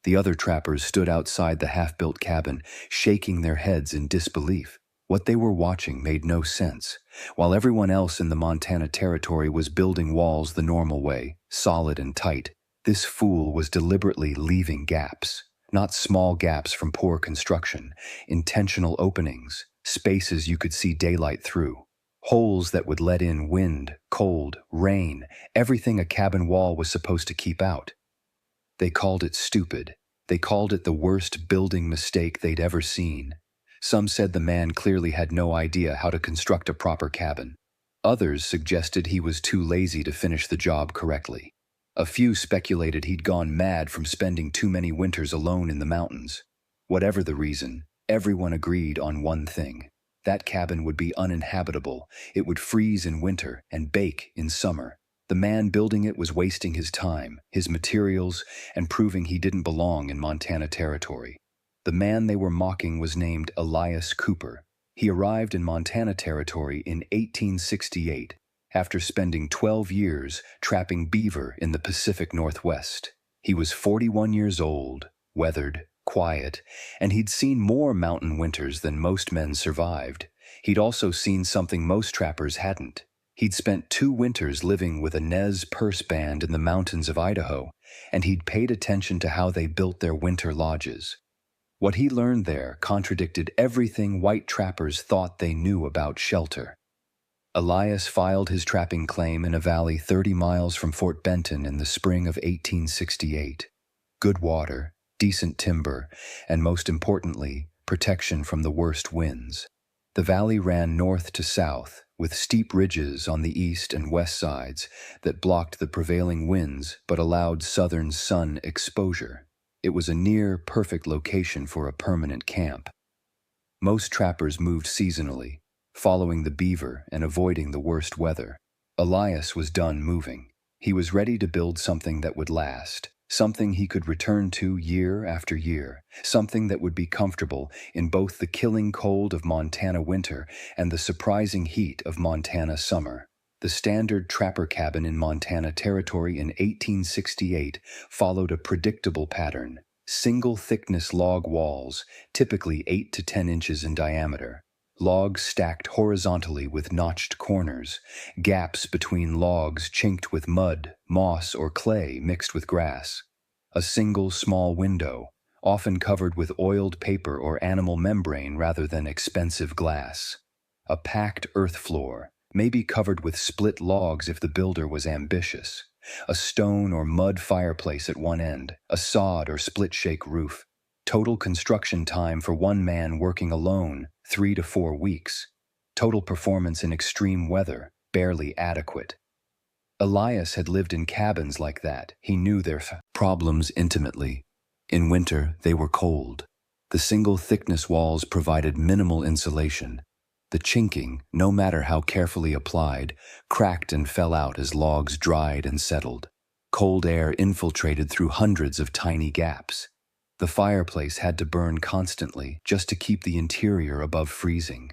The other trappers stood outside the half-built cabin, shaking their heads in disbelief. What they were watching made no sense. While everyone else in the Montana Territory was building walls the normal way, solid and tight, this fool was deliberately leaving gaps. Not small gaps from poor construction, intentional openings, spaces you could see daylight through. Holes that would let in wind, cold, rain, everything a cabin wall was supposed to keep out. They called it stupid. They called it the worst building mistake they'd ever seen. Some said the man clearly had no idea how to construct a proper cabin. Others suggested he was too lazy to finish the job correctly. A few speculated he'd gone mad from spending too many winters alone in the mountains. Whatever the reason, everyone agreed on one thing. That cabin would be uninhabitable. It would freeze in winter and bake in summer. The man building it was wasting his time, his materials, and proving he didn't belong in Montana Territory. The man they were mocking was named Elias Cooper. He arrived in Montana Territory in 1868 after spending 12 years trapping beaver in the Pacific Northwest. He was 41 years old, weathered, quiet, and he'd seen more mountain winters than most men survived. He'd also seen something most trappers hadn't. He'd spent 2 winters living with a Nez Perce band in the mountains of Idaho, and he'd paid attention to how they built their winter lodges. What he learned there contradicted everything white trappers thought they knew about shelter. Elias filed his trapping claim in a valley 30 miles from Fort Benton in the spring of 1868. Good water, decent timber, and most importantly, protection from the worst winds. The valley ran north to south, with steep ridges on the east and west sides that blocked the prevailing winds but allowed southern sun exposure. It was a near-perfect location for a permanent camp. Most trappers moved seasonally, following the beaver and avoiding the worst weather. Elias was done moving. He was ready to build something that would last, something he could return to year after year, something that would be comfortable in both the killing cold of Montana winter and the surprising heat of Montana summer. The standard trapper cabin in Montana Territory in 1868 followed a predictable pattern: single-thickness log walls, typically 8 to 10 inches in diameter. Logs stacked horizontally with notched corners, gaps between logs chinked with mud, moss, or clay mixed with grass. A single small window, often covered with oiled paper or animal membrane rather than expensive glass. A packed earth floor, maybe covered with split logs if the builder was ambitious. A stone or mud fireplace at one end, a sod or split-shake roof. Total construction time for one man working alone, 3 to 4 weeks. Total performance in extreme weather, barely adequate. Elias had lived in cabins like that. He knew their problems intimately. In winter, they were cold. The single-thickness walls provided minimal insulation. The chinking, no matter how carefully applied, cracked and fell out as logs dried and settled. Cold air infiltrated through hundreds of tiny gaps. The fireplace had to burn constantly just to keep the interior above freezing.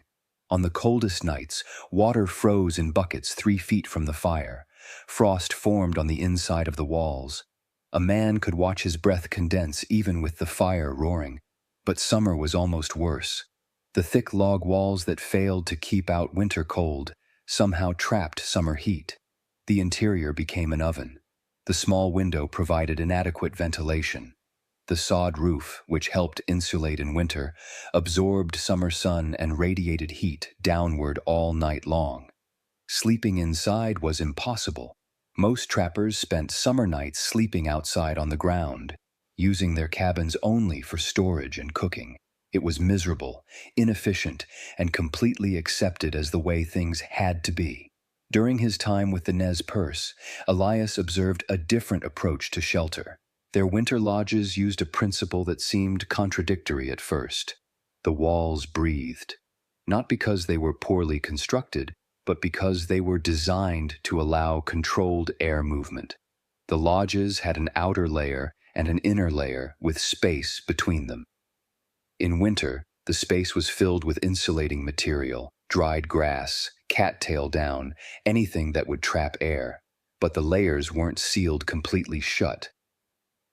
On the coldest nights, water froze in buckets 3 feet from the fire. Frost formed on the inside of the walls. A man could watch his breath condense even with the fire roaring. But summer was almost worse. The thick log walls that failed to keep out winter cold somehow trapped summer heat. The interior became an oven. The small window provided inadequate ventilation. The sod roof, which helped insulate in winter, absorbed summer sun and radiated heat downward all night long. Sleeping inside was impossible. Most trappers spent summer nights sleeping outside on the ground, using their cabins only for storage and cooking. It was miserable, inefficient, and completely accepted as the way things had to be. During his time with the Nez Perce, Elias observed a different approach to shelter. Their winter lodges used a principle that seemed contradictory at first. The walls breathed, not because they were poorly constructed, but because they were designed to allow controlled air movement. The lodges had an outer layer and an inner layer with space between them. In winter, the space was filled with insulating material, dried grass, cattail down, anything that would trap air, but the layers weren't sealed completely shut.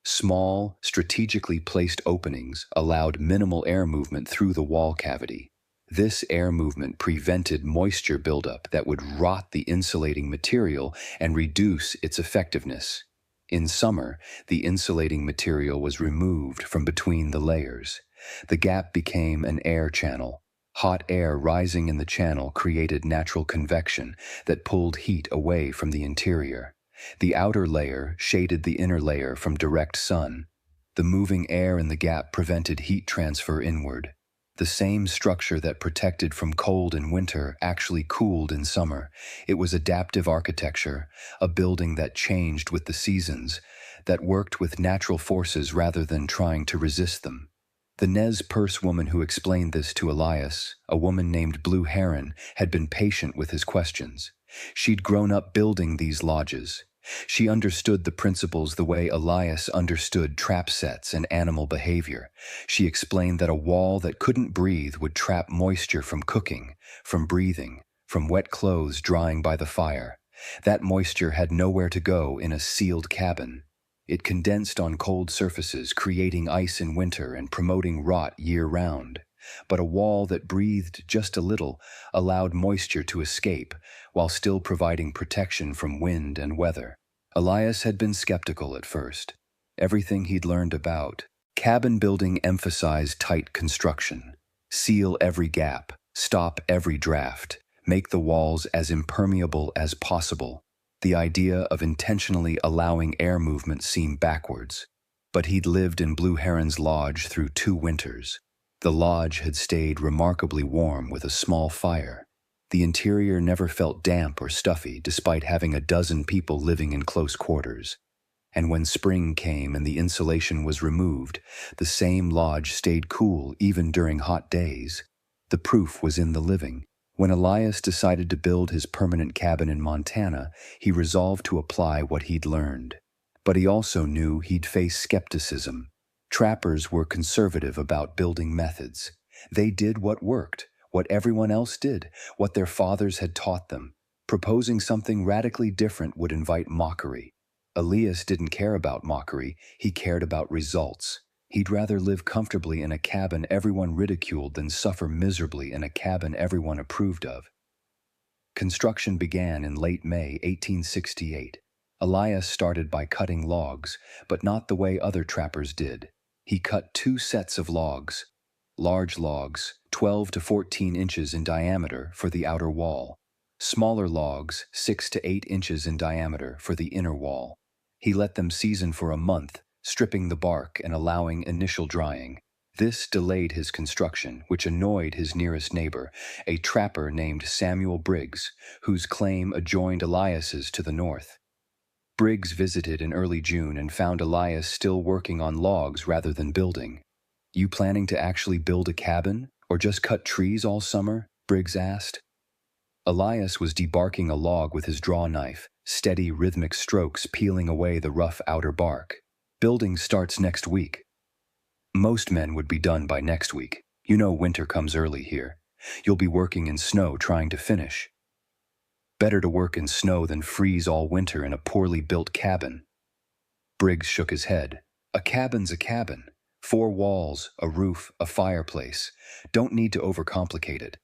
Small, strategically placed openings allowed minimal air movement through the wall cavity. This air movement prevented moisture buildup that would rot the insulating material and reduce its effectiveness. In summer, the insulating material was removed from between the layers. The gap became an air channel. Hot air rising in the channel created natural convection that pulled heat away from the interior. The outer layer shaded the inner layer from direct sun. The moving air in the gap prevented heat transfer inward. The same structure that protected from cold in winter actually cooled in summer. It was adaptive architecture, a building that changed with the seasons, that worked with natural forces rather than trying to resist them. The Nez Perce woman who explained this to Elias, a woman named Blue Heron, had been patient with his questions. She'd grown up building these lodges. She understood the principles the way Elias understood trap sets and animal behavior. She explained that a wall that couldn't breathe would trap moisture from cooking, from breathing, from wet clothes drying by the fire. That moisture had nowhere to go in a sealed cabin. It condensed on cold surfaces, creating ice in winter and promoting rot year-round. But a wall that breathed just a little allowed moisture to escape, while still providing protection from wind and weather. Elias had been skeptical at first. Everything he'd learned about cabin building emphasized tight construction. Seal every gap, stop every draft, make the walls as impermeable as possible. The idea of intentionally allowing air movement seemed backwards. But he'd lived in Blue Heron's lodge through 2 winters. The lodge had stayed remarkably warm with a small fire. The interior never felt damp or stuffy, despite having a dozen people living in close quarters. And when spring came and the insulation was removed, the same lodge stayed cool even during hot days. The proof was in the living. When Elias decided to build his permanent cabin in Montana, he resolved to apply what he'd learned. But he also knew he'd face skepticism. Trappers were conservative about building methods. They did what worked, what everyone else did, what their fathers had taught them. Proposing something radically different would invite mockery. Elias didn't care about mockery, he cared about results. He'd rather live comfortably in a cabin everyone ridiculed than suffer miserably in a cabin everyone approved of. Construction began in late May 1868. Elias started by cutting logs, but not the way other trappers did. He cut 2 sets of logs. Large logs, 12 to 14 inches in diameter for the outer wall. Smaller logs, 6 to 8 inches in diameter for the inner wall. He let them season for a month, stripping the bark and allowing initial drying. This delayed his construction, which annoyed his nearest neighbor, a trapper named Samuel Briggs, whose claim adjoined Elias's to the north. Briggs visited in early June and found Elias still working on logs rather than building. "You planning to actually build a cabin, or just cut trees all summer?" Briggs asked. Elias was debarking a log with his draw knife, steady rhythmic strokes peeling away the rough outer bark. "Building starts next week." "Most men would be done by next week. You know winter comes early here. You'll be working in snow trying to finish." "Better to work in snow than freeze all winter in a poorly built cabin." Briggs shook his head. "A cabin's a cabin. 4 walls, a roof, a fireplace. Don't need to overcomplicate it."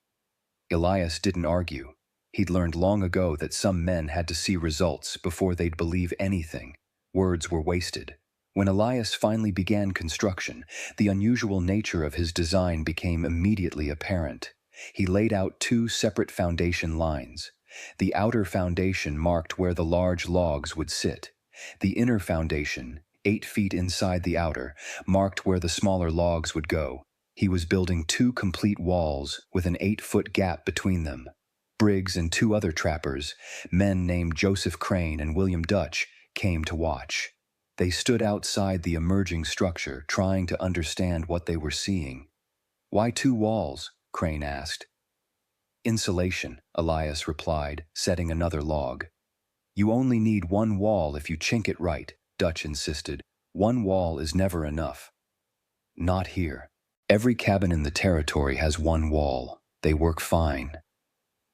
Elias didn't argue. He'd learned long ago that some men had to see results before they'd believe anything. Words were wasted. When Elias finally began construction, the unusual nature of his design became immediately apparent. He laid out 2 separate foundation lines. The outer foundation marked where the large logs would sit. The inner foundation, 8 feet inside the outer, marked where the smaller logs would go. He was building 2 complete walls with an 8-foot gap between them. Briggs and 2 other trappers, men named Joseph Crane and William Dutch, came to watch. They stood outside the emerging structure, trying to understand what they were seeing. "Why 2 walls?" Crane asked. "Insulation," Elias replied, setting another log. "You only need 1 wall if you chink it right," Dutch insisted. "1 wall is never enough." "Not here. Every cabin in the territory has 1 wall. They work fine."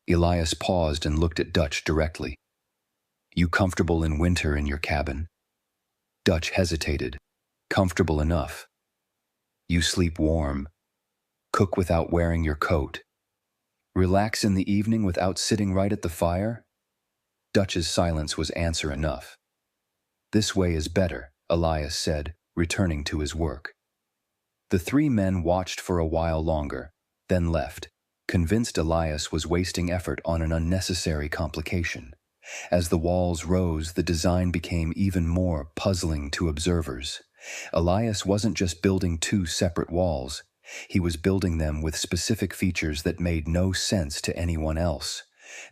Elias paused and looked at Dutch directly. "You comfortable in winter in your cabin?" Dutch hesitated. Comfortable enough. You sleep warm. Cook without wearing your coat. Relax in the evening without sitting right at the fire? Dutch's silence was answer enough. This way is better, Elias said, returning to his work. The three men watched for a while longer, then left, convinced Elias was wasting effort on an unnecessary complication. As the walls rose, the design became even more puzzling to observers. Elias wasn't just building two separate walls. He was building them with specific features that made no sense to anyone else.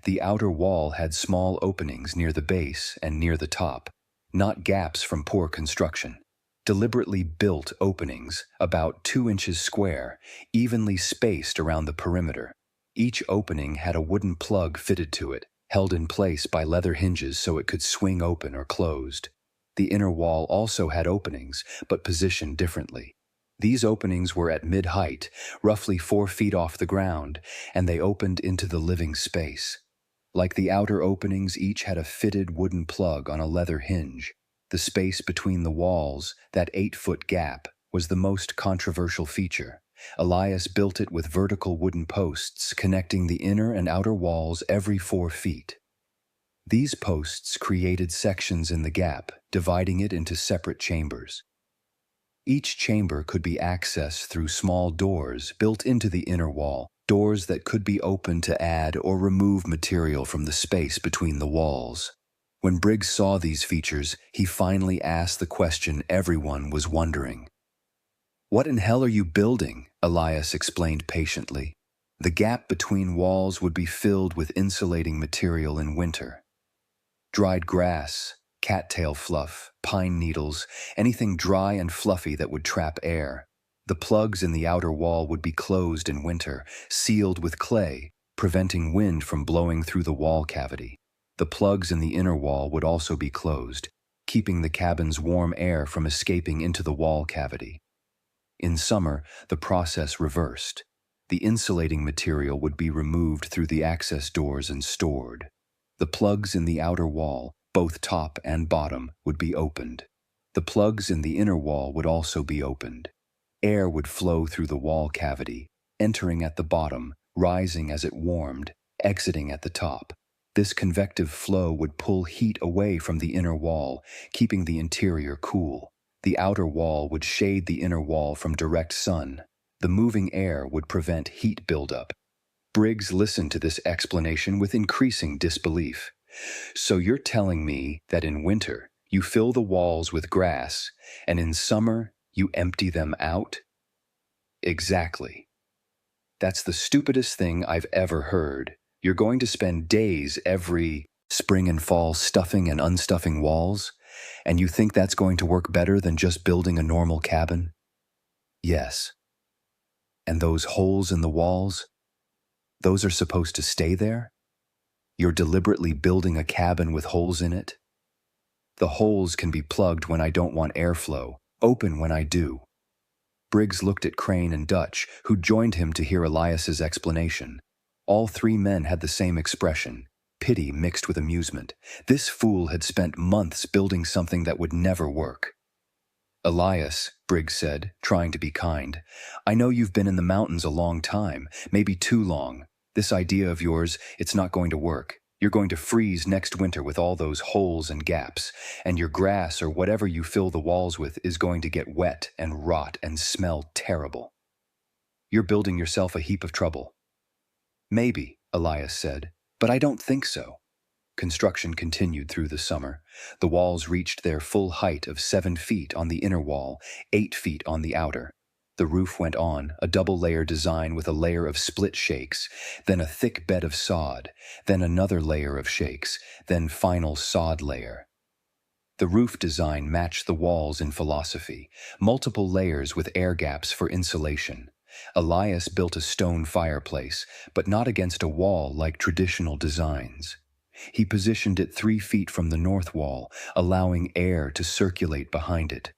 The outer wall had small openings near the base and near the top, not gaps from poor construction. Deliberately built openings, about 2 inches square, evenly spaced around the perimeter. Each opening had a wooden plug fitted to it, held in place by leather hinges so it could swing open or closed. The inner wall also had openings, but positioned differently. These openings were at mid-height, roughly 4 feet off the ground, and they opened into the living space. Like the outer openings, each had a fitted wooden plug on a leather hinge. The space between the walls, that 8-foot gap, was the most controversial feature. Elias built it with vertical wooden posts connecting the inner and outer walls every 4 feet. These posts created sections in the gap, dividing it into separate chambers. Each chamber could be accessed through small doors built into the inner wall, doors that could be opened to add or remove material from the space between the walls. When Briggs saw these features, he finally asked the question everyone was wondering. "What in hell are you building?" Elias explained patiently. The gap between walls would be filled with insulating material in winter. Dried grass, cattail fluff, pine needles, anything dry and fluffy that would trap air. The plugs in the outer wall would be closed in winter, sealed with clay, preventing wind from blowing through the wall cavity. The plugs in the inner wall would also be closed, keeping the cabin's warm air from escaping into the wall cavity. In summer, the process reversed. The insulating material would be removed through the access doors and stored. The plugs in the outer wall, both top and bottom, would be opened. The plugs in the inner wall would also be opened. Air would flow through the wall cavity, entering at the bottom, rising as it warmed, exiting at the top. This convective flow would pull heat away from the inner wall, keeping the interior cool. The outer wall would shade the inner wall from direct sun. The moving air would prevent heat buildup. Briggs listened to this explanation with increasing disbelief. "So you're telling me that in winter you fill the walls with grass, and in summer you empty them out?" "Exactly. That's the stupidest thing I've ever heard. You're going to spend days every spring and fall stuffing and unstuffing walls, and you think that's going to work better than just building a normal cabin?" "Yes." "And those holes in the walls? Those are supposed to stay there? You're deliberately building a cabin with holes in it?" "The holes can be plugged when I don't want airflow, open when I do." Briggs looked at Crane and Dutch, who joined him to hear Elias's explanation. All three men had the same expression, pity mixed with amusement. This fool had spent months building something that would never work. "Elias," Briggs said, trying to be kind, "I know you've been in the mountains a long time, maybe too long. This idea of yours, it's not going to work. You're going to freeze next winter with all those holes and gaps, and your grass or whatever you fill the walls with is going to get wet and rot and smell terrible. You're building yourself a heap of trouble." "Maybe," Elias said, "but I don't think so." Construction continued through the summer. The walls reached their full height of 7 feet on the inner wall, 8 feet on the outer. The roof went on, a double-layer design with a layer of split shakes, then a thick bed of sod, then another layer of shakes, then final sod layer. The roof design matched the walls in philosophy, multiple layers with air gaps for insulation. Elias built a stone fireplace, but not against a wall like traditional designs. He positioned it 3 feet from the north wall, allowing air to circulate behind it.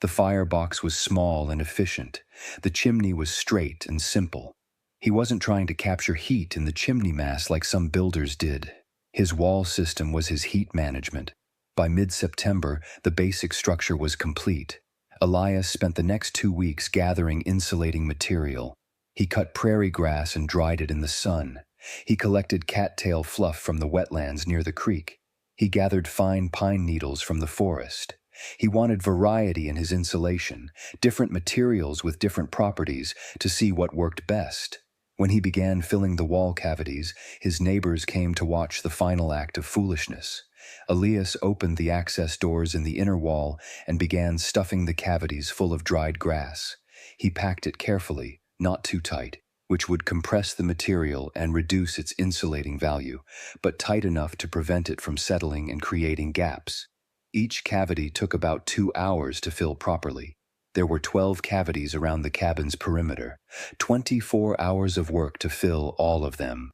The firebox was small and efficient. The chimney was straight and simple. He wasn't trying to capture heat in the chimney mass like some builders did. His wall system was his heat management. By mid-September, the basic structure was complete. Elias spent the next 2 weeks gathering insulating material. He cut prairie grass and dried it in the sun. He collected cattail fluff from the wetlands near the creek. He gathered fine pine needles from the forest. He wanted variety in his insulation, different materials with different properties to see what worked best. When he began filling the wall cavities, his neighbors came to watch the final act of foolishness. Elias opened the access doors in the inner wall and began stuffing the cavities full of dried grass. He packed it carefully, not too tight, which would compress the material and reduce its insulating value, but tight enough to prevent it from settling and creating gaps. Each cavity took about 2 hours to fill properly. There were 12 cavities around the cabin's perimeter. 24 hours of work to fill all of them.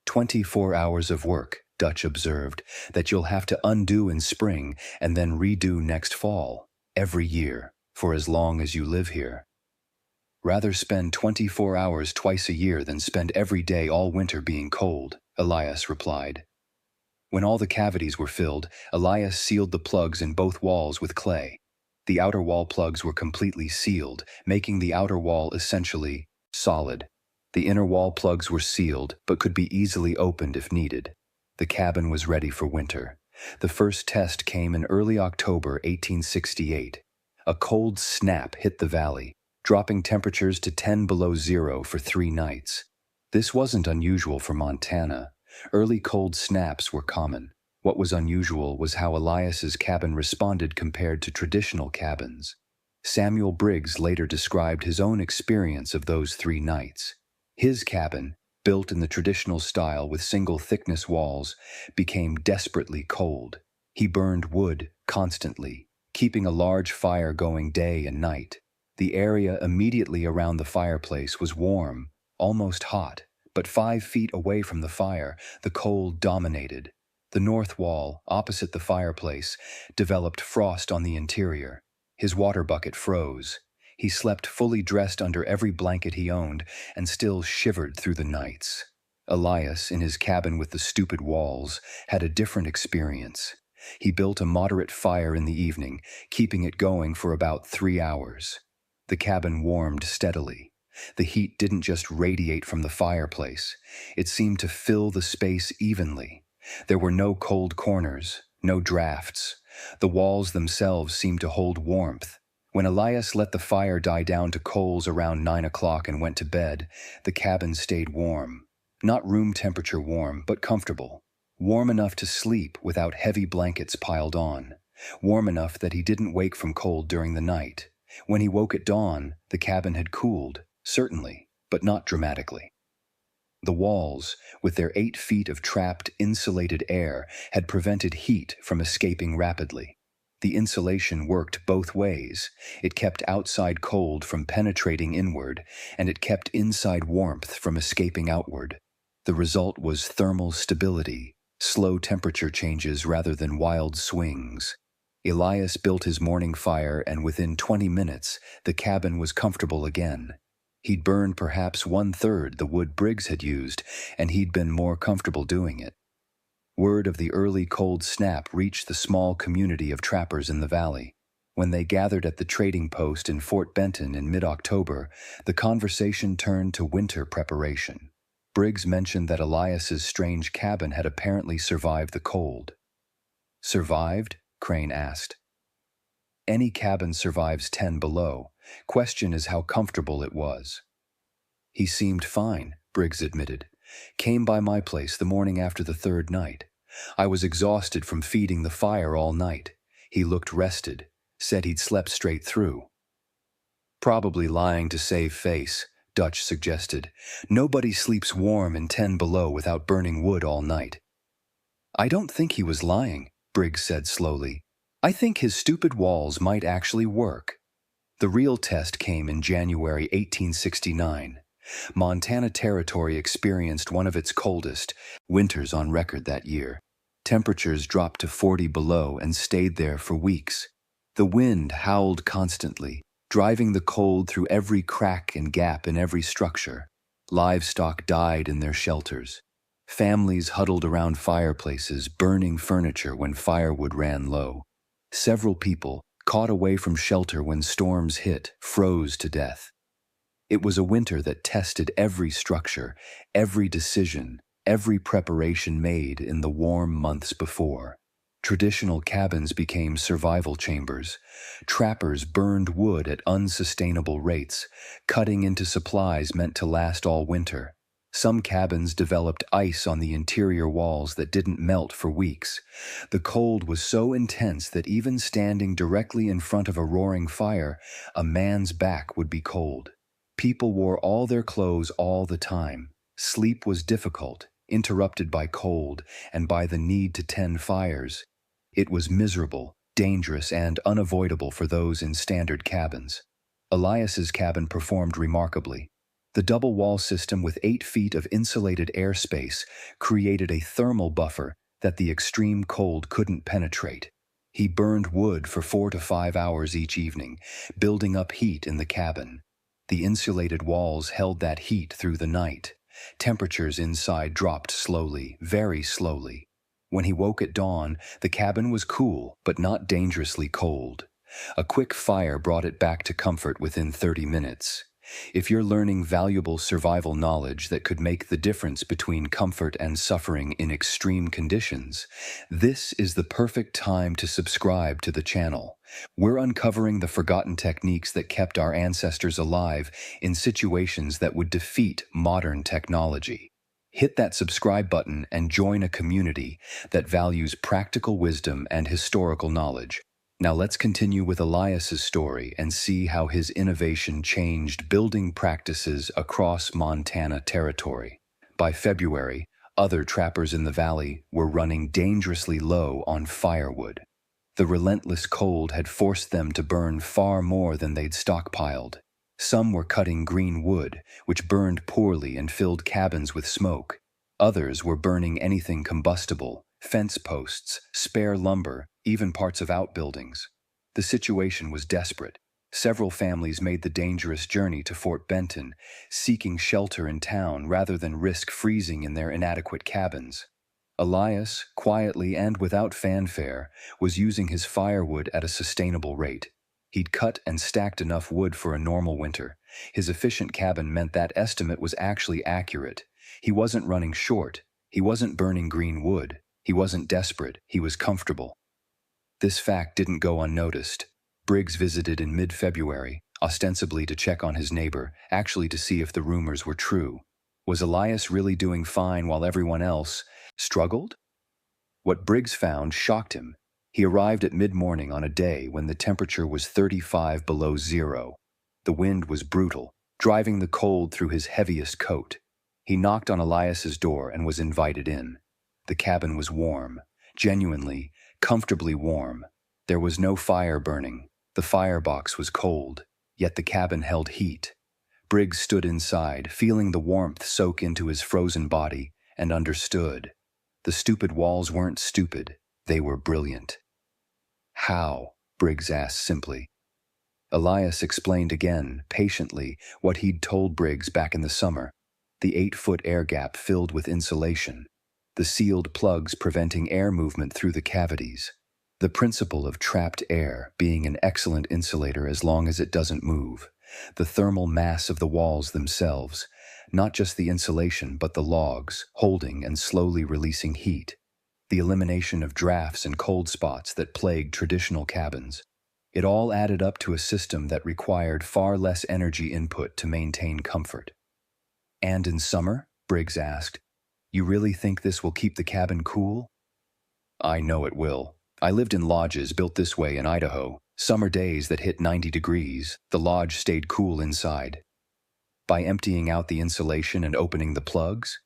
24 hours of work, Dutch observed, that you'll have to undo in spring and then redo next fall, every year, for as long as you live here. Rather spend 24 hours twice a year than spend every day all winter being cold, Elias replied. When all the cavities were filled, Elias sealed the plugs in both walls with clay. The outer wall plugs were completely sealed, making the outer wall essentially solid. The inner wall plugs were sealed, but could be easily opened if needed. The cabin was ready for winter. The first test came in early October 1868. A cold snap hit the valley, dropping temperatures to 10 below zero for 3 nights. This wasn't unusual for Montana. Early cold snaps were common. What was unusual was how Elias's cabin responded compared to traditional cabins. Samuel Briggs later described his own experience of those 3 nights. His cabin, built in the traditional style with single-thickness walls, became desperately cold. He burned wood constantly, keeping a large fire going day and night. The area immediately around the fireplace was warm, almost hot, but 5 feet away from the fire, the cold dominated. The north wall, opposite the fireplace, developed frost on the interior. His water bucket froze. He slept fully dressed under every blanket he owned and still shivered through the nights. Elias, in his cabin with the stupid walls, had a different experience. He built a moderate fire in the evening, keeping it going for about 3 hours. The cabin warmed steadily. The heat didn't just radiate from the fireplace. It seemed to fill the space evenly. There were no cold corners, no drafts. The walls themselves seemed to hold warmth. When Elias let the fire die down to coals around 9 o'clock and went to bed, the cabin stayed warm. Not room temperature warm, but comfortable. Warm enough to sleep without heavy blankets piled on. Warm enough that he didn't wake from cold during the night. When he woke at dawn, the cabin had cooled, certainly, but not dramatically. The walls, with their 8 feet of trapped, insulated air, had prevented heat from escaping rapidly. The insulation worked both ways. It kept outside cold from penetrating inward, and it kept inside warmth from escaping outward. The result was thermal stability, slow temperature changes rather than wild swings. Elias built his morning fire, and within 20 minutes, the cabin was comfortable again. He'd burned perhaps 1/3 the wood Briggs had used, and he'd been more comfortable doing it. Word of the early cold snap reached the small community of trappers in the valley. When they gathered at the trading post in Fort Benton in mid-October, the conversation turned to winter preparation. Briggs mentioned that Elias's strange cabin had apparently survived the cold. Survived? Crane asked. Any cabin survives 10 below. Question is how comfortable it was. He seemed fine, Briggs admitted. Came by my place the morning after the 3rd night. I was exhausted from feeding the fire all night. He looked rested, said he'd slept straight through. Probably lying to save face, Dutch suggested. Nobody sleeps warm in 10 below without burning wood all night. I don't think he was lying, Briggs said slowly. I think his stupid walls might actually work. The real test came in January 1869. Montana Territory experienced one of its coldest winters on record that year. Temperatures dropped to 40 below and stayed there for weeks. The wind howled constantly, driving the cold through every crack and gap in every structure. Livestock died in their shelters. Families huddled around fireplaces, burning furniture when firewood ran low. Several people, caught away from shelter when storms hit, froze to death. It was a winter that tested every structure, every decision, every preparation made in the warm months before. Traditional cabins became survival chambers. Trappers burned wood at unsustainable rates, cutting into supplies meant to last all winter. Some cabins developed ice on the interior walls that didn't melt for weeks. The cold was so intense that even standing directly in front of a roaring fire, a man's back would be cold. People wore all their clothes all the time. Sleep was difficult, interrupted by cold and by the need to tend fires. It was miserable, dangerous, and unavoidable for those in standard cabins. Elias's cabin performed remarkably. The double wall system with 8 feet of insulated airspace created a thermal buffer that the extreme cold couldn't penetrate. He burned wood for 4 to 5 hours each evening, building up heat in the cabin. The insulated walls held that heat through the night. Temperatures inside dropped slowly, very slowly. When he woke at dawn, the cabin was cool, but not dangerously cold. A quick fire brought it back to comfort within 30 minutes. If you're learning valuable survival knowledge that could make the difference between comfort and suffering in extreme conditions, this is the perfect time to subscribe to the channel. We're uncovering the forgotten techniques that kept our ancestors alive in situations that would defeat modern technology. Hit that subscribe button and join a community that values practical wisdom and historical knowledge. Now let's continue with Elias's story and see how his innovation changed building practices across Montana territory. By February, other trappers in the valley were running dangerously low on firewood. The relentless cold had forced them to burn far more than they'd stockpiled. Some were cutting green wood, which burned poorly and filled cabins with smoke. Others were burning anything combustible, fence posts, spare lumber, even parts of outbuildings. The situation was desperate. Several families made the dangerous journey to Fort Benton, seeking shelter in town rather than risk freezing in their inadequate cabins. Elias, quietly and without fanfare, was using his firewood at a sustainable rate. He'd cut and stacked enough wood for a normal winter. His efficient cabin meant that estimate was actually accurate. He wasn't running short. He wasn't burning green wood. He wasn't desperate. He was comfortable. This fact didn't go unnoticed. Briggs visited in mid-February, ostensibly to check on his neighbor, actually to see if the rumors were true. Was Elias really doing fine while everyone else struggled? What Briggs found shocked him. He arrived at mid-morning on a day when the temperature was 35 below zero. The wind was brutal, driving the cold through his heaviest coat. He knocked on Elias's door and was invited in. The cabin was warm, genuinely, comfortably warm. There was no fire burning. The firebox was cold, yet the cabin held heat. Briggs stood inside, feeling the warmth soak into his frozen body, and understood. The stupid walls weren't stupid, they were brilliant. How? Briggs asked simply. Elias explained again, patiently, what he'd told Briggs back in the summer. The 8-foot air gap filled with insulation. The sealed plugs preventing air movement through the cavities. The principle of trapped air being an excellent insulator as long as it doesn't move. The thermal mass of the walls themselves, not just the insulation but the logs, holding and slowly releasing heat. The elimination of drafts and cold spots that plagued traditional cabins. It all added up to a system that required far less energy input to maintain comfort. And in summer? Briggs asked. You really think this will keep the cabin cool? I know it will. I lived in lodges built this way in Idaho. Summer days that hit 90 degrees, the lodge stayed cool inside. By emptying out the insulation and opening the plugs?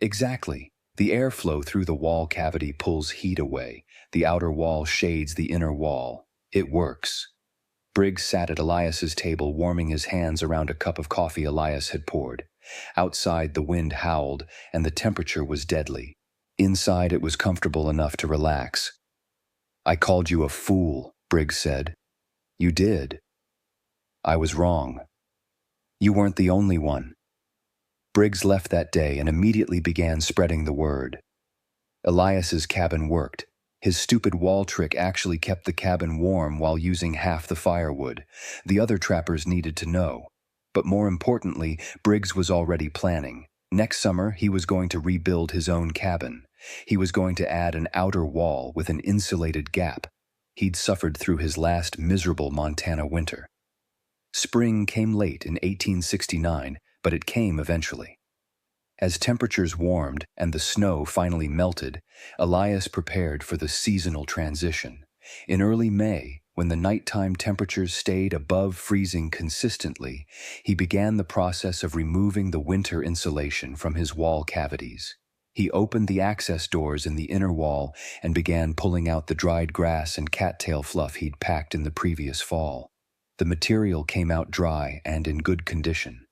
Exactly. The airflow through the wall cavity pulls heat away. The outer wall shades the inner wall. It works. Briggs sat at Elias's table warming his hands around a cup of coffee Elias had poured. Outside the wind howled and the temperature was deadly. Inside it was comfortable enough to relax. I called you a fool, Briggs said. You did. I was wrong. You weren't the only one. Briggs left that day and immediately began spreading the word. Elias's cabin worked. His stupid wall trick actually kept the cabin warm while using half the firewood. The other trappers needed to know. But more importantly, Briggs was already planning. Next summer, he was going to rebuild his own cabin. He was going to add an outer wall with an insulated gap. He'd suffered through his last miserable Montana winter. Spring came late in 1869, but it came eventually. As temperatures warmed and the snow finally melted, Elias prepared for the seasonal transition. In early May, when the nighttime temperatures stayed above freezing consistently, he began the process of removing the winter insulation from his wall cavities. He opened the access doors in the inner wall and began pulling out the dried grass and cattail fluff he'd packed in the previous fall. The material came out dry and in good condition.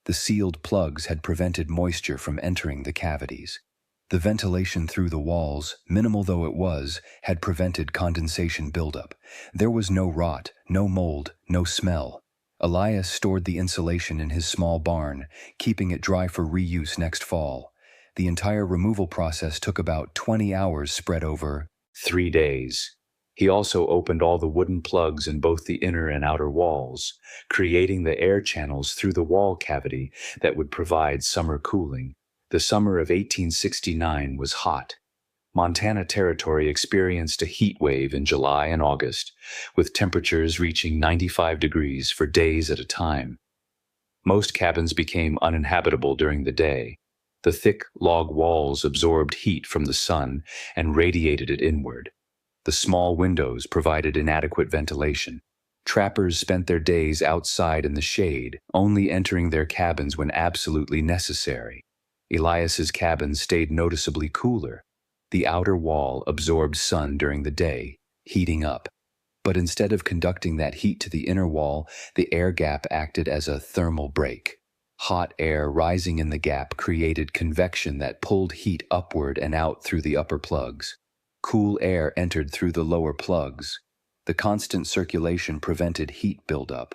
The sealed plugs had prevented moisture from entering the cavities. The ventilation through the walls, minimal though it was, had prevented condensation buildup. There was no rot, no mold, no smell. Elias stored the insulation in his small barn, keeping it dry for reuse next fall. The entire removal process took about 20 hours spread over 3 days. He also opened all the wooden plugs in both the inner and outer walls, creating the air channels through the wall cavity that would provide summer cooling. The summer of 1869 was hot. Montana Territory experienced a heat wave in July and August, with temperatures reaching 95 degrees for days at a time. Most cabins became uninhabitable during the day. The thick log walls absorbed heat from the sun and radiated it inward. The small windows provided inadequate ventilation. Trappers spent their days outside in the shade, only entering their cabins when absolutely necessary. Elias's cabin stayed noticeably cooler. The outer wall absorbed sun during the day, heating up. But instead of conducting that heat to the inner wall, the air gap acted as a thermal break. Hot air rising in the gap created convection that pulled heat upward and out through the upper plugs. Cool air entered through the lower plugs. The constant circulation prevented heat buildup.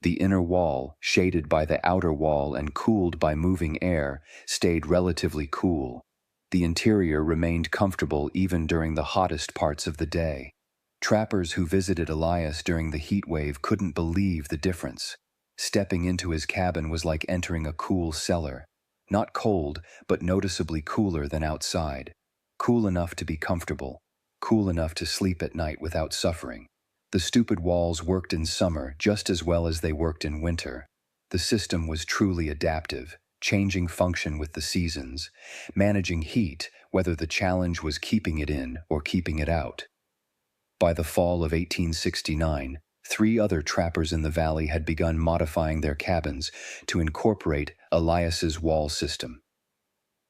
The inner wall, shaded by the outer wall and cooled by moving air, stayed relatively cool. The interior remained comfortable even during the hottest parts of the day. Trappers who visited Elias during the heat wave couldn't believe the difference. Stepping into his cabin was like entering a cool cellar. Not cold, but noticeably cooler than outside. Cool enough to be comfortable. Cool enough to sleep at night without suffering. The stupid walls worked in summer just as well as they worked in winter. The system was truly adaptive, changing function with the seasons, managing heat, whether the challenge was keeping it in or keeping it out. By the fall of 1869, 3 other trappers in the valley had begun modifying their cabins to incorporate Elias's wall system.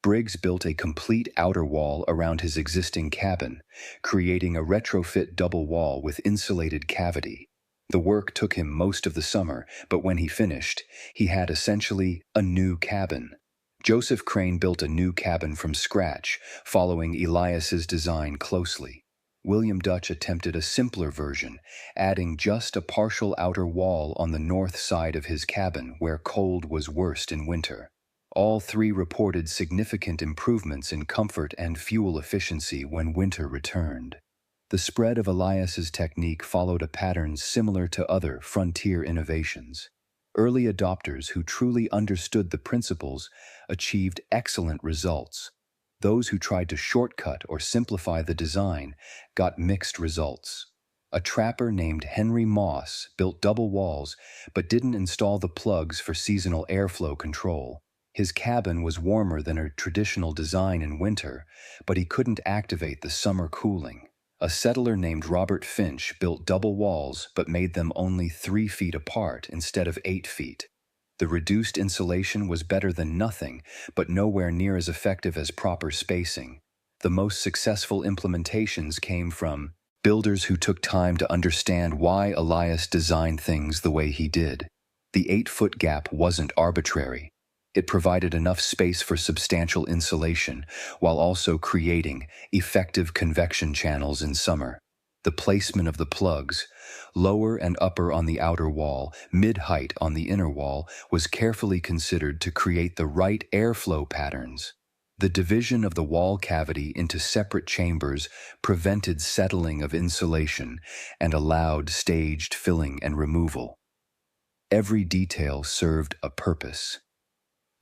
Briggs built a complete outer wall around his existing cabin, creating a retrofit double wall with insulated cavity. The work took him most of the summer, but when he finished, he had essentially a new cabin. Joseph Crane built a new cabin from scratch, following Elias's design closely. William Dutch attempted a simpler version, adding just a partial outer wall on the north side of his cabin where cold was worst in winter. All 3 reported significant improvements in comfort and fuel efficiency when winter returned. The spread of Elias's technique followed a pattern similar to other frontier innovations. Early adopters who truly understood the principles achieved excellent results. Those who tried to shortcut or simplify the design got mixed results. A trapper named Henry Moss built double walls but didn't install the plugs for seasonal airflow control. His cabin was warmer than a traditional design in winter, but he couldn't activate the summer cooling. A settler named Robert Finch built double walls but made them only 3 feet apart instead of 8 feet. The reduced insulation was better than nothing, but nowhere near as effective as proper spacing. The most successful implementations came from builders who took time to understand why Elias designed things the way he did. The 8-foot gap wasn't arbitrary. It provided enough space for substantial insulation, while also creating effective convection channels in summer. The placement of the plugs, lower and upper on the outer wall, mid-height on the inner wall, was carefully considered to create the right airflow patterns. The division of the wall cavity into separate chambers prevented settling of insulation and allowed staged filling and removal. Every detail served a purpose.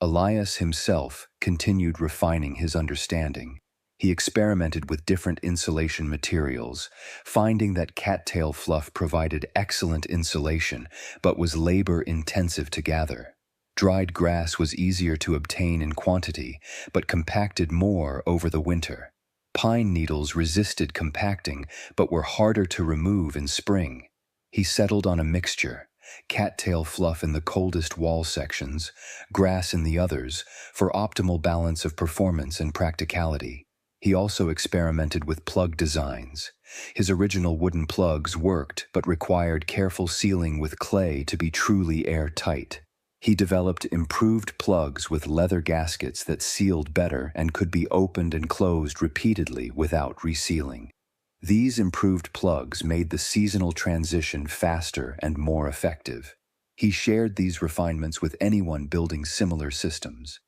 Elias himself continued refining his understanding. He experimented with different insulation materials, finding that cattail fluff provided excellent insulation but was labor-intensive to gather. Dried grass was easier to obtain in quantity, but compacted more over the winter. Pine needles resisted compacting, but were harder to remove in spring. He settled on a mixture: cattail fluff in the coldest wall sections, grass in the others, for optimal balance of performance and practicality. He also experimented with plug designs. His original wooden plugs worked, but required careful sealing with clay to be truly airtight. He developed improved plugs with leather gaskets that sealed better and could be opened and closed repeatedly without resealing. These improved plugs made the seasonal transition faster and more effective. He shared these refinements with anyone building similar systems.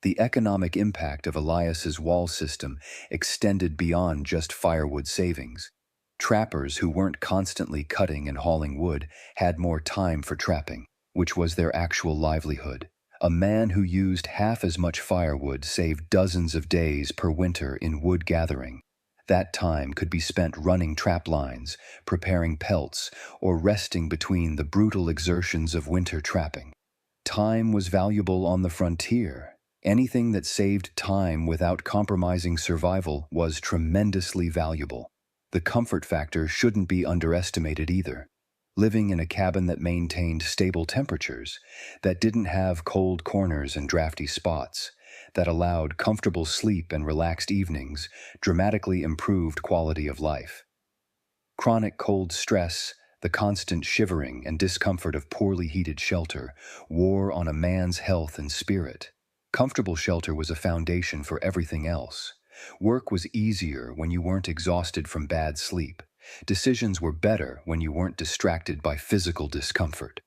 The economic impact of Elias's wall system extended beyond just firewood savings. Trappers who weren't constantly cutting and hauling wood had more time for trapping, which was their actual livelihood. A man who used half as much firewood saved dozens of days per winter in wood gathering. That time could be spent running trap lines, preparing pelts, or resting between the brutal exertions of winter trapping. Time was valuable on the frontier. Anything that saved time without compromising survival was tremendously valuable. The comfort factor shouldn't be underestimated either. Living in a cabin that maintained stable temperatures, that didn't have cold corners and drafty spots, that allowed comfortable sleep and relaxed evenings, dramatically improved quality of life. Chronic cold stress, the constant shivering and discomfort of poorly heated shelter, wore on a man's health and spirit. Comfortable shelter was a foundation for everything else. Work was easier when you weren't exhausted from bad sleep. Decisions were better when you weren't distracted by physical discomfort.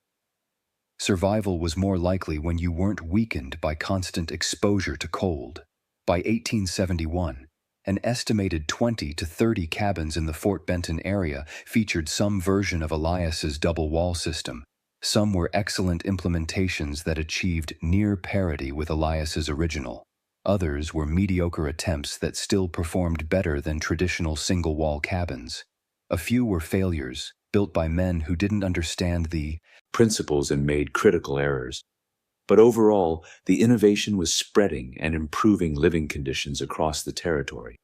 Survival was more likely when you weren't weakened by constant exposure to cold. By 1871, an estimated 20 to 30 cabins in the Fort Benton area featured some version of Elias's double wall system. Some were excellent implementations that achieved near parity with Elias's original. Others were mediocre attempts that still performed better than traditional single-wall cabins. A few were failures, built by men who didn't understand the principles and made critical errors. But overall, the innovation was spreading and improving living conditions across the territory.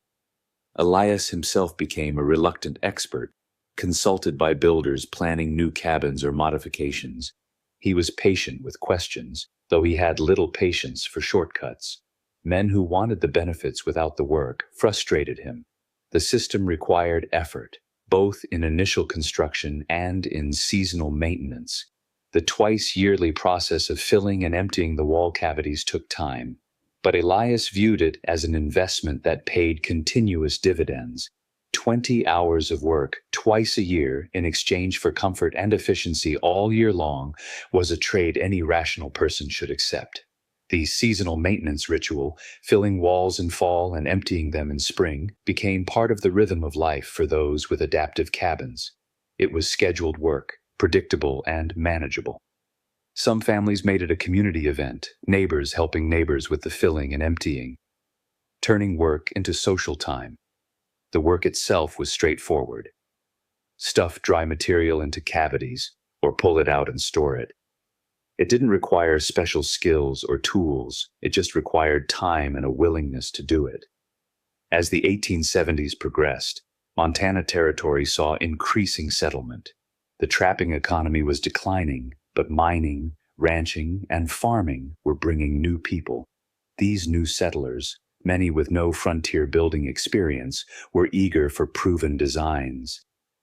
Elias himself became a reluctant expert, consulted by builders planning new cabins or modifications. He was patient with questions, though he had little patience for shortcuts. Men who wanted the benefits without the work frustrated him. The system required effort, both in initial construction and in seasonal maintenance. The twice-yearly process of filling and emptying the wall cavities took time, but Elias viewed it as an investment that paid continuous dividends. 20 hours of work twice a year in exchange for comfort and efficiency all year long was a trade any rational person should accept. The seasonal maintenance ritual, filling walls in fall and emptying them in spring, became part of the rhythm of life for those with adaptive cabins. It was scheduled work, predictable and manageable. Some families made it a community event, neighbors helping neighbors with the filling and emptying, turning work into social time. The work itself was straightforward. Stuff dry material into cavities, or pull it out and store it. It didn't require special skills or tools, it just required time and a willingness to do it. As the 1870s progressed, Montana Territory saw increasing settlement. The trapping economy was declining, but mining, ranching, and farming were bringing new people. These new settlers, many with no frontier building experience, were eager for proven designs.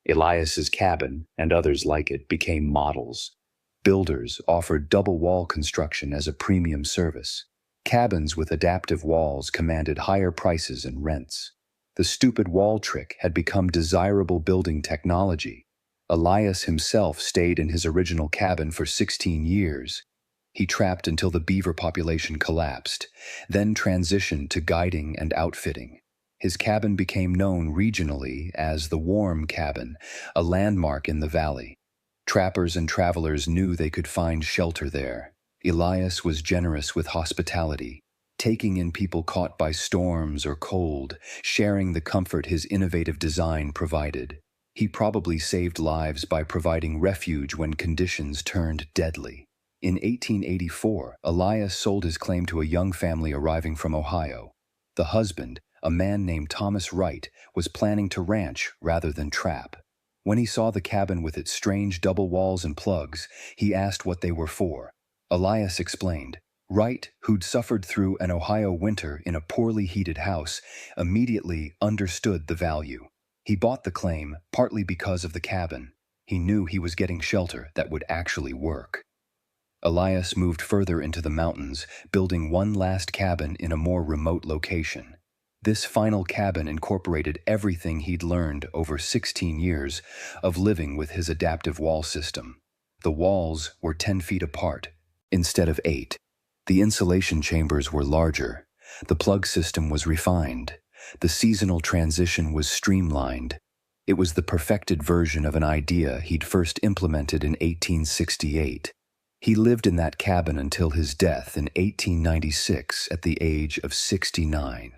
Elias's cabin, and others like it, became models. Builders offered double wall construction as a premium service. Cabins with adaptive walls commanded higher prices and rents. The stupid wall trick had become desirable building technology. Elias himself stayed in his original cabin for 16 years. He trapped until the beaver population collapsed, then transitioned to guiding and outfitting. His cabin became known regionally as the Warm Cabin, a landmark in the valley. Trappers and travelers knew they could find shelter there. Elias was generous with hospitality, taking in people caught by storms or cold, sharing the comfort his innovative design provided. He probably saved lives by providing refuge when conditions turned deadly. In 1884, Elias sold his claim to a young family arriving from Ohio. The husband, a man named Thomas Wright, was planning to ranch rather than trap. When he saw the cabin with its strange double walls and plugs, he asked what they were for. Elias explained. Wright, who'd suffered through an Ohio winter in a poorly heated house, immediately understood the value. He bought the claim partly because of the cabin. He knew he was getting shelter that would actually work. Elias moved further into the mountains, building one last cabin in a more remote location. This final cabin incorporated everything he'd learned over 16 years of living with his adaptive wall system. The walls were 10 feet apart, instead of 8. The insulation chambers were larger. The plug system was refined. The seasonal transition was streamlined. It was the perfected version of an idea he'd first implemented in 1868. He lived in that cabin until his death in 1896 at the age of 69.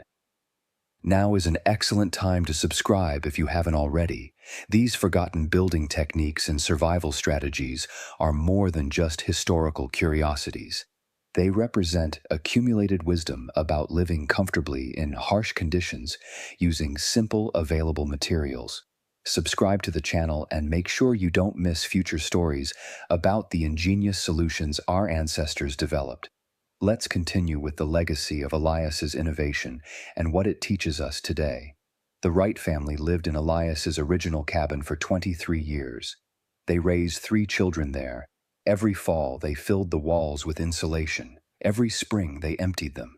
Now is an excellent time to subscribe if you haven't already. These forgotten building techniques and survival strategies are more than just historical curiosities. They represent accumulated wisdom about living comfortably in harsh conditions using simple, available materials. Subscribe to the channel and make sure you don't miss future stories about the ingenious solutions our ancestors developed. Let's continue with the legacy of Elias's innovation and what it teaches us today. The Wright family lived in Elias's original cabin for 23 years. They raised 3 children there. Every fall, they filled the walls with insulation. Every spring, they emptied them.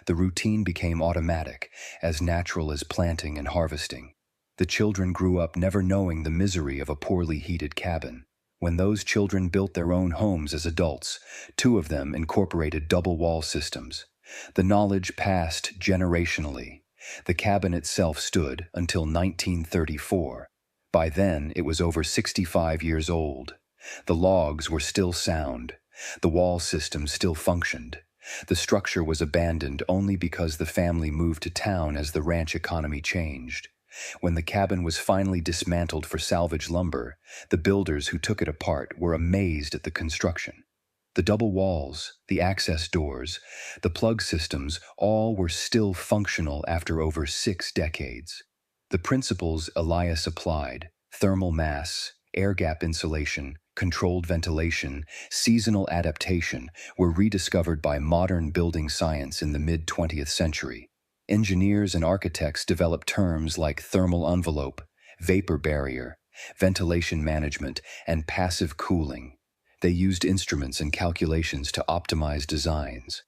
The routine became automatic, as natural as planting and harvesting. The children grew up never knowing the misery of a poorly heated cabin. When those children built their own homes as adults, 2 of them incorporated double wall systems. The knowledge passed generationally. The cabin itself stood until 1934. By then, it was over 65 years old. The logs were still sound. The wall system still functioned. The structure was abandoned only because the family moved to town as the ranch economy changed. When the cabin was finally dismantled for salvage lumber, the builders who took it apart were amazed at the construction. The double walls, the access doors, the plug systems, all were still functional after over 6 decades. The principles Elias applied, thermal mass, air gap insulation, controlled ventilation, seasonal adaptation, were rediscovered by modern building science in the mid-20th century. Engineers and architects developed terms like thermal envelope, vapor barrier, ventilation management, and passive cooling. They used instruments and calculations to optimize designs.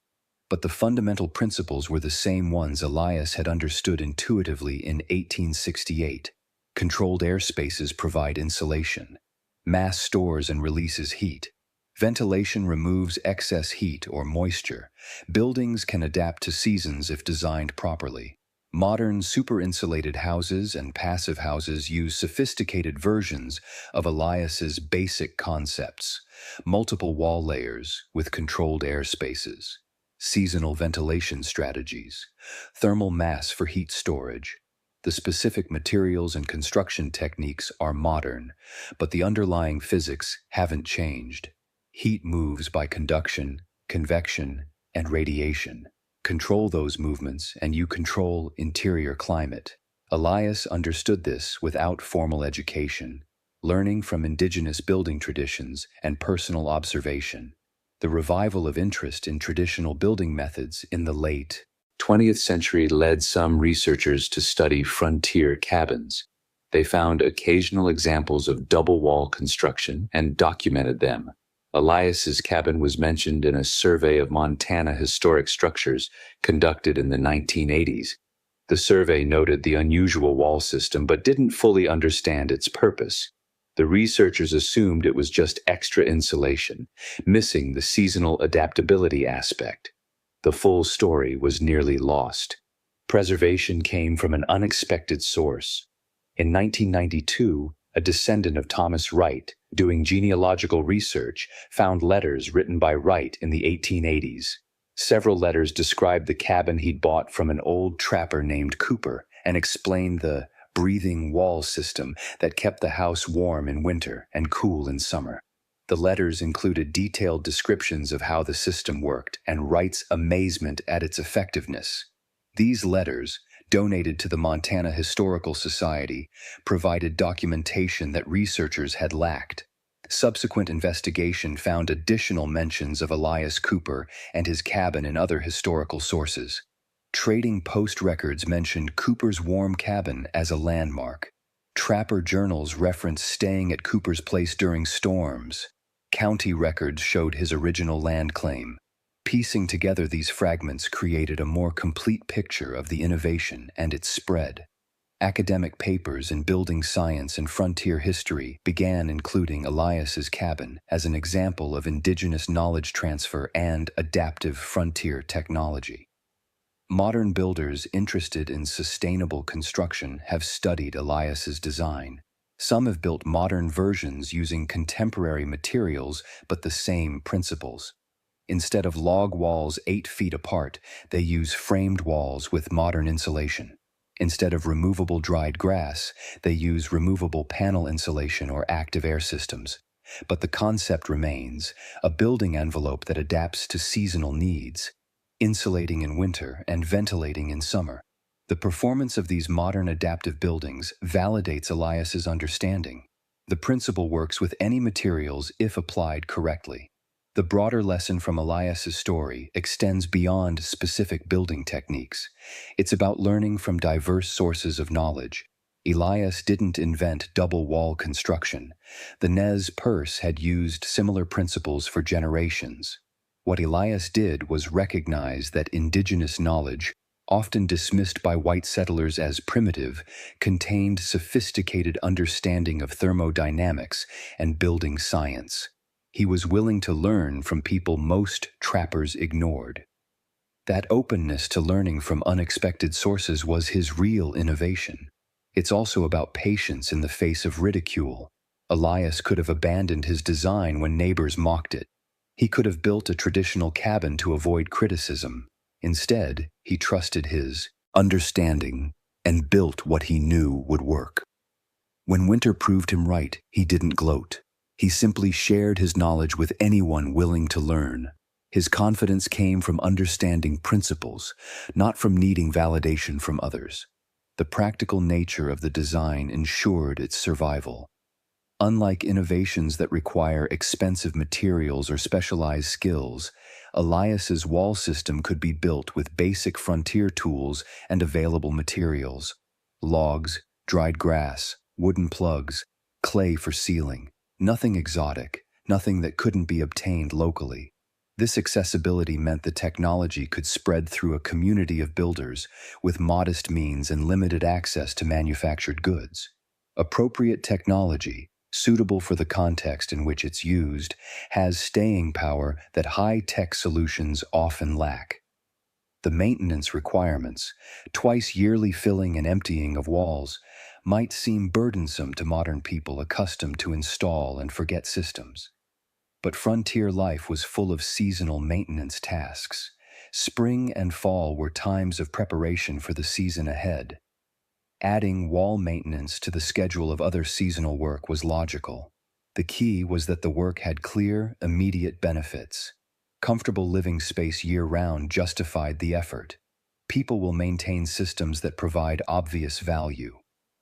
But the fundamental principles were the same ones Elias had understood intuitively in 1868. Controlled airspaces provide insulation. Mass stores and releases heat. Ventilation removes excess heat or moisture. Buildings can adapt to seasons if designed properly. Modern super-insulated houses and passive houses use sophisticated versions of Elias's basic concepts. Multiple wall layers with controlled air spaces. Seasonal ventilation strategies. Thermal mass for heat storage. The specific materials and construction techniques are modern, but the underlying physics haven't changed. Heat moves by conduction, convection, and radiation. Control those movements and you control interior climate. Elias understood this without formal education, learning from indigenous building traditions and personal observation. The revival of interest in traditional building methods in the late 20th century led some researchers to study frontier cabins. They found occasional examples of double wall construction and documented them. Elias's cabin was mentioned in a survey of Montana historic structures conducted in the 1980s. The survey noted the unusual wall system but didn't fully understand its purpose. The researchers assumed it was just extra insulation, missing the seasonal adaptability aspect. The full story was nearly lost. Preservation came from an unexpected source. In 1992, a descendant of Thomas Wright, doing genealogical research, found letters written by Wright in the 1880s. Several letters described the cabin he'd bought from an old trapper named Cooper and explained the breathing wall system that kept the house warm in winter and cool in summer. The letters included detailed descriptions of how the system worked and Wright's amazement at its effectiveness. These letters, donated to the Montana Historical Society, provided documentation that researchers had lacked. Subsequent investigation found additional mentions of Elias Cooper and his cabin in other historical sources. Trading Post records mentioned Cooper's warm cabin as a landmark. Trapper journals referenced staying at Cooper's place during storms. County records showed his original land claim. Piecing together these fragments created a more complete picture of the innovation and its spread. Academic papers in building science and frontier history began including Elias's cabin as an example of indigenous knowledge transfer and adaptive frontier technology. Modern builders interested in sustainable construction have studied Elias's design. Some have built modern versions using contemporary materials but the same principles. Instead of log walls 8 feet apart, they use framed walls with modern insulation. Instead of removable dried grass, they use removable panel insulation or active air systems. But the concept remains, a building envelope that adapts to seasonal needs, insulating in winter and ventilating in summer. The performance of these modern adaptive buildings validates Elias's understanding. The principle works with any materials if applied correctly. The broader lesson from Elias's story extends beyond specific building techniques. It's about learning from diverse sources of knowledge. Elias didn't invent double wall construction. The Nez Perce had used similar principles for generations. What Elias did was recognize that indigenous knowledge, often dismissed by white settlers as primitive, contained sophisticated understanding of thermodynamics and building science. He was willing to learn from people most trappers ignored. That openness to learning from unexpected sources was his real innovation. It's also about patience in the face of ridicule. Elias could have abandoned his design when neighbors mocked it. He could have built a traditional cabin to avoid criticism. Instead, he trusted his understanding and built what he knew would work. When winter proved him right, he didn't gloat. He simply shared his knowledge with anyone willing to learn. His confidence came from understanding principles, not from needing validation from others. The practical nature of the design ensured its survival. Unlike innovations that require expensive materials or specialized skills, Elias's wall system could be built with basic frontier tools and available materials: logs, dried grass, wooden plugs, clay for sealing. Nothing exotic, nothing that couldn't be obtained locally. This accessibility meant the technology could spread through a community of builders with modest means and limited access to manufactured goods. Appropriate technology, suitable for the context in which it's used, has staying power that high-tech solutions often lack. The maintenance requirements, twice yearly filling and emptying of walls, might seem burdensome to modern people accustomed to install and forget systems. But frontier life was full of seasonal maintenance tasks. Spring and fall were times of preparation for the season ahead. Adding wall maintenance to the schedule of other seasonal work was logical. The key was that the work had clear, immediate benefits. Comfortable living space year-round justified the effort. People will maintain systems that provide obvious value.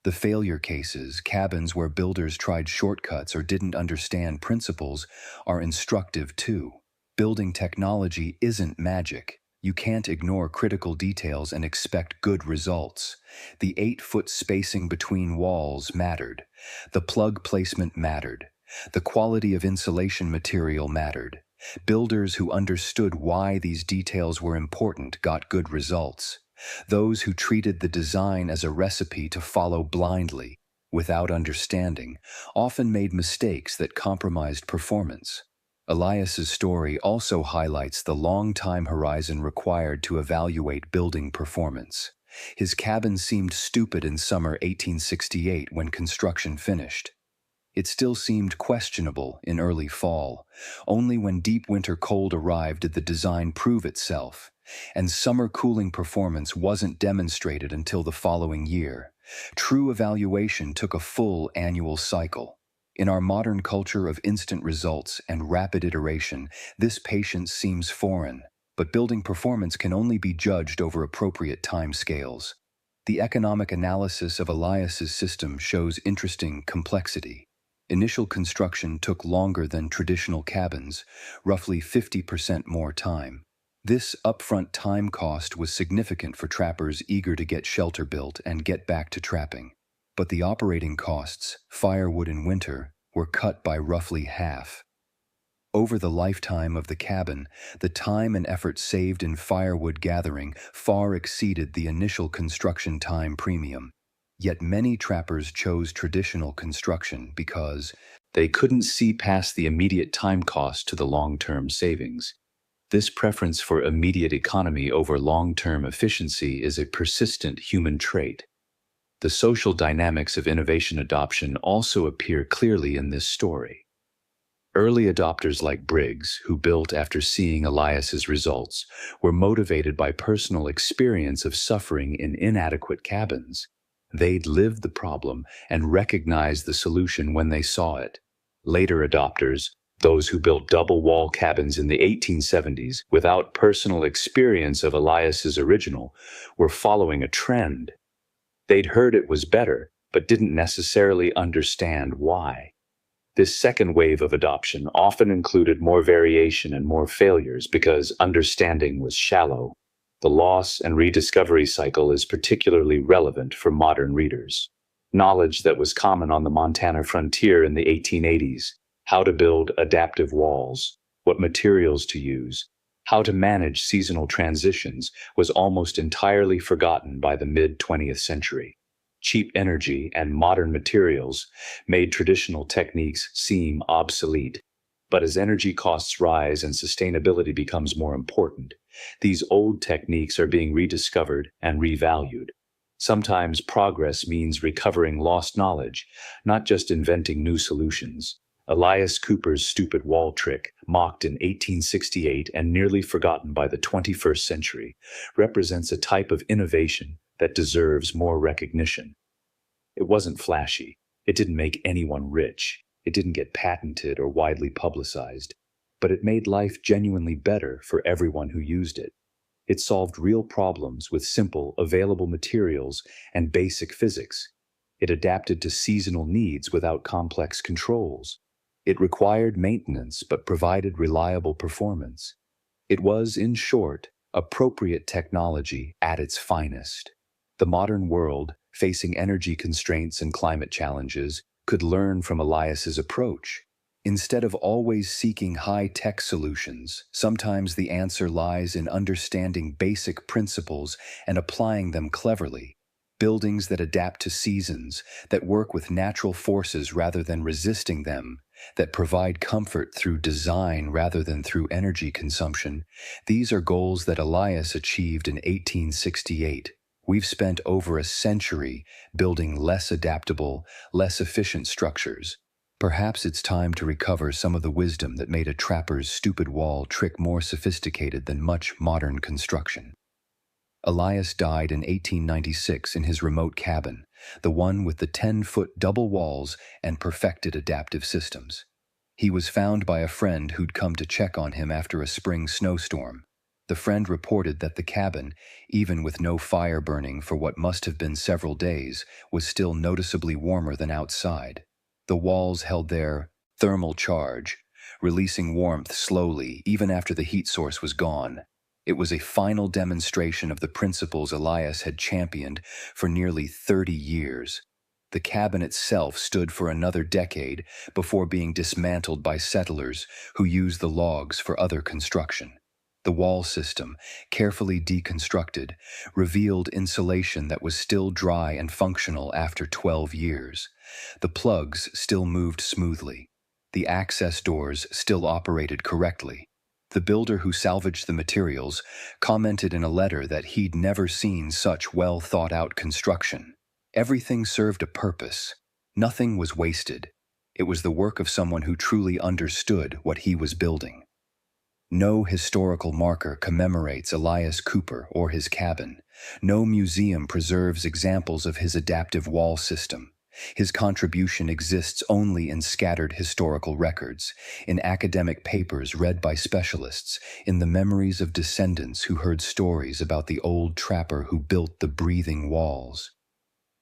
The failure cases, cabins where builders tried shortcuts or didn't understand principles, are instructive too. Building technology isn't magic. You can't ignore critical details and expect good results. The 8-foot spacing between walls mattered. The plug placement mattered. The quality of insulation material mattered. Builders who understood why these details were important got good results. Those who treated the design as a recipe to follow blindly without understanding, often made mistakes that compromised performance. Elias's story also highlights the long time horizon required to evaluate building performance. His cabin seemed stupid in summer 1868 when construction finished. It still seemed questionable in early fall. Only when deep winter cold arrived did the design prove itself, and summer cooling performance wasn't demonstrated until the following year. True evaluation took a full annual cycle. In our modern culture of instant results and rapid iteration, this patience seems foreign, but building performance can only be judged over appropriate time scales. The economic analysis of Elias's system shows interesting complexity. Initial construction took longer than traditional cabins, roughly 50% more time. This upfront time cost was significant for trappers eager to get shelter built and get back to trapping. But the operating costs, firewood in winter, were cut by roughly half. Over the lifetime of the cabin, the time and effort saved in firewood gathering far exceeded the initial construction time premium. Yet many trappers chose traditional construction because they couldn't see past the immediate time cost to the long-term savings. This preference for immediate economy over long-term efficiency is a persistent human trait. The social dynamics of innovation adoption also appear clearly in this story. Early adopters like Briggs, who built after seeing Elias's results, were motivated by personal experience of suffering in inadequate cabins. They'd lived the problem and recognized the solution when they saw it. Later adopters, those who built double-wall cabins in the 1870s without personal experience of Elias's original, were following a trend. They'd heard it was better, but didn't necessarily understand why. This second wave of adoption often included more variation and more failures because understanding was shallow. The loss and rediscovery cycle is particularly relevant for modern readers. Knowledge that was common on the Montana frontier in the 1880s, how to build adaptive walls, what materials to use, how to manage seasonal transitions, was almost entirely forgotten by the mid-20th century. Cheap energy and modern materials made traditional techniques seem obsolete. But as energy costs rise and sustainability becomes more important, these old techniques are being rediscovered and revalued. Sometimes progress means recovering lost knowledge, not just inventing new solutions. Elias Cooper's stupid wall trick, mocked in 1868 and nearly forgotten by the 21st century, represents a type of innovation that deserves more recognition. It wasn't flashy. It didn't make anyone rich. It didn't get patented or widely publicized. But it made life genuinely better for everyone who used it. It solved real problems with simple, available materials and basic physics. It adapted to seasonal needs without complex controls. It required maintenance but provided reliable performance. It was, in short, appropriate technology at its finest. The modern world, facing energy constraints and climate challenges, could learn from Elias's approach. Instead of always seeking high-tech solutions, sometimes the answer lies in understanding basic principles and applying them cleverly. Buildings that adapt to seasons, that work with natural forces rather than resisting them, that provide comfort through design rather than through energy consumption, these are goals that Elias achieved in 1868. We've spent over a century building less adaptable, less efficient structures. Perhaps it's time to recover some of the wisdom that made a trapper's stupid wall trick more sophisticated than much modern construction. Elias died in 1896 in his remote cabin, the one with the 10-foot double walls and perfected adaptive systems. He was found by a friend who'd come to check on him after a spring snowstorm. The friend reported that the cabin, even with no fire burning for what must have been several days, was still noticeably warmer than outside. The walls held their thermal charge, releasing warmth slowly even after the heat source was gone. It was a final demonstration of the principles Elias had championed for nearly 30 years. The cabin itself stood for another decade before being dismantled by settlers who used the logs for other construction. The wall system, carefully deconstructed, revealed insulation that was still dry and functional after 12 years. The plugs still moved smoothly. The access doors still operated correctly. The builder who salvaged the materials commented in a letter that he'd never seen such well-thought-out construction. Everything served a purpose. Nothing was wasted. It was the work of someone who truly understood what he was building. No historical marker commemorates Elias Cooper or his cabin. No museum preserves examples of his adaptive wall system. His contribution exists only in scattered historical records, in academic papers read by specialists, in the memories of descendants who heard stories about the old trapper who built the breathing walls.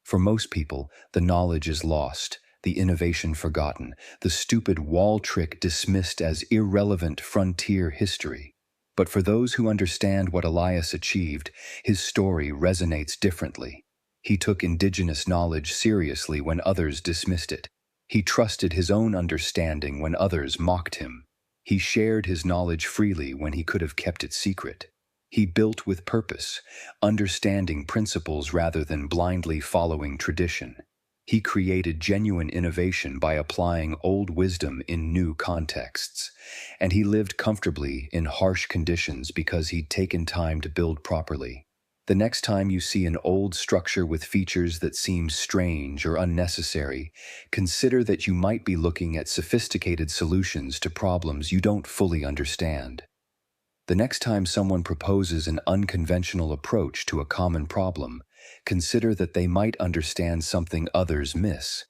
For most people, the knowledge is lost, the innovation forgotten, the stupid wall trick dismissed as irrelevant frontier history. But for those who understand what Elias achieved, his story resonates differently. He took indigenous knowledge seriously when others dismissed it. He trusted his own understanding when others mocked him. He shared his knowledge freely when he could have kept it secret. He built with purpose, understanding principles rather than blindly following tradition. He created genuine innovation by applying old wisdom in new contexts. And he lived comfortably in harsh conditions because he'd taken time to build properly. The next time you see an old structure with features that seem strange or unnecessary, consider that you might be looking at sophisticated solutions to problems you don't fully understand. The next time someone proposes an unconventional approach to a common problem, consider that they might understand something others miss.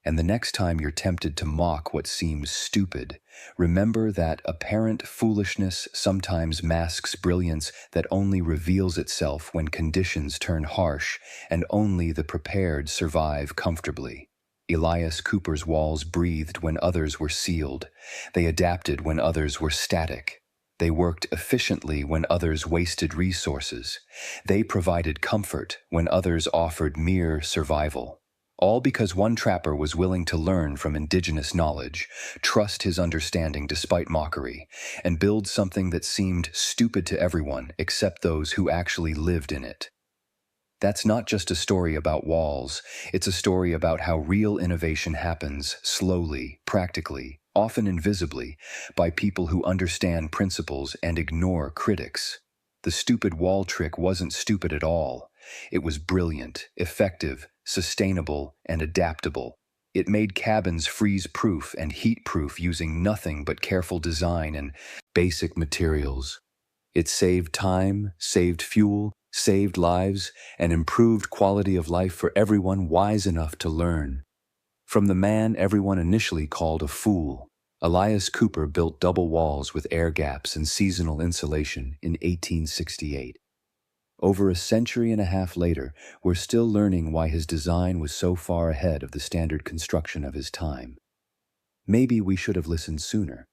And the next time you're tempted to mock what seems stupid, remember that apparent foolishness sometimes masks brilliance that only reveals itself when conditions turn harsh and only the prepared survive comfortably. Elias Cooper's walls breathed when others were sealed. They adapted when others were static. They worked efficiently when others wasted resources. They provided comfort when others offered mere survival. All because one trapper was willing to learn from indigenous knowledge, trust his understanding despite mockery, and build something that seemed stupid to everyone except those who actually lived in it. That's not just a story about walls, it's a story about how real innovation happens slowly, practically, often invisibly, by people who understand principles and ignore critics. The stupid wall trick wasn't stupid at all. It was brilliant, effective, sustainable, and adaptable. It made cabins freeze-proof and heat-proof using nothing but careful design and basic materials. It saved time, saved fuel, saved lives, and improved quality of life for everyone wise enough to learn. From the man everyone initially called a fool, Elias Cooper built double walls with air gaps and seasonal insulation in 1868. Over a century and a half later, we're still learning why his design was so far ahead of the standard construction of his time. Maybe we should have listened sooner.